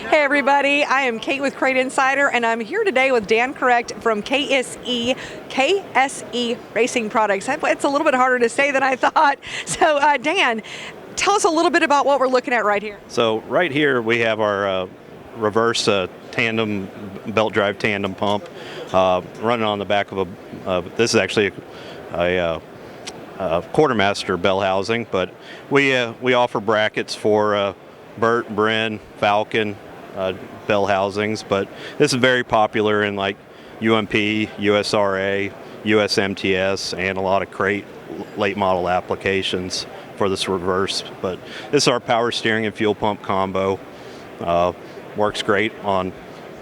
Hey everybody, I am Kate with Crate Insider, and I'm here today with Dan Korrect from KSE Racing Products. It's a little bit harder to say than I thought. So Dan, tell us a little bit about what we're looking at right here. So right here we have our reverse tandem belt drive tandem pump running on the back of this is actually a quartermaster bell housing, but we offer brackets for Burt, Bren, Falcon bell housings, but this is very popular in like UMP, USRA, USMTS, and a lot of Crate late model applications for this reverse. But this is our power steering and fuel pump combo. Works great on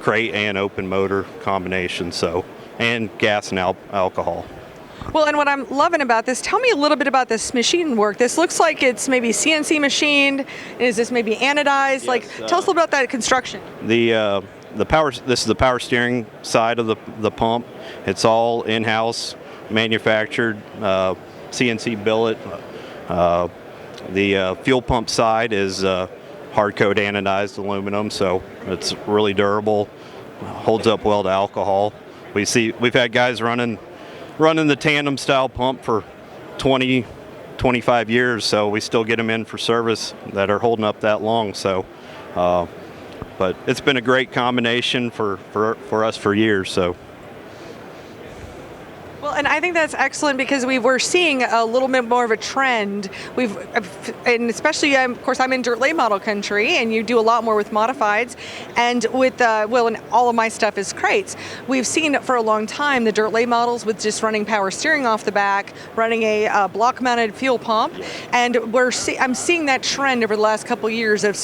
Crate and open motor combination, and gas and alcohol. Well, and what I'm loving about this, tell me a little bit about this machine work. This looks like it's maybe CNC machined. Is this maybe anodized? Yes, tell us a little about that construction. This is the power steering side of the pump. It's all in-house manufactured, CNC billet. The fuel pump side is hard coat anodized aluminum, so it's really durable, holds up well to alcohol. We've had guys running the tandem style pump for 20, 25 years, so we still get them in for service that are holding up that long. So, but it's been a great combination for us for years. So. Well, and I think that's excellent because we're seeing a little bit more of a trend. And especially, of course, I'm in dirt late model country, and you do a lot more with modifieds. And with, and all of my stuff is crates. We've seen for a long time the dirt late models with just running power steering off the back, running a block-mounted fuel pump, and I'm seeing that trend over the last couple of years of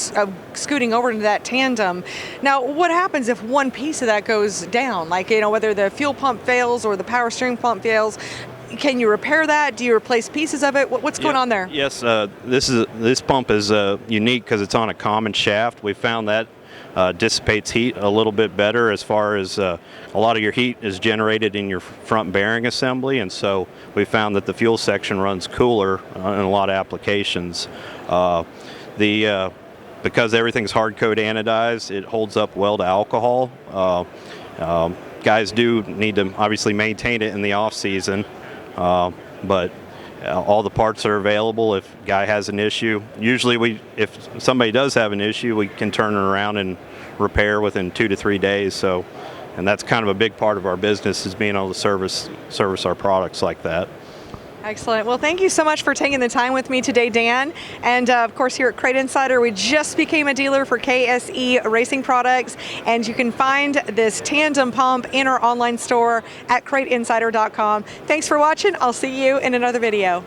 scooting over into that tandem. Now, what happens if one piece of that goes down? Like, whether the fuel pump fails or the power steering pump fails, can you repair that? Do you replace pieces of it? What's going on there? Yes, this pump is unique because it's on a common shaft. We found that dissipates heat a little bit better, as far as a lot of your heat is generated in your front bearing assembly, and so we found that the fuel section runs cooler in a lot of applications. Because everything's hard coat anodized, it holds up well to alcohol. Guys do need to obviously maintain it in the off season, but all the parts are available if a guy has an issue. Usually if somebody does have an issue, we can turn it around and repair within 2 to 3 days. And that's kind of a big part of our business, is being able to service our products like that. Excellent. Well, thank you so much for taking the time with me today, Dan. And of course, here at Crate Insider, we just became a dealer for KSE Racing Products, and you can find this tandem pump in our online store at CrateInsider.com. Thanks for watching. I'll see you in another video.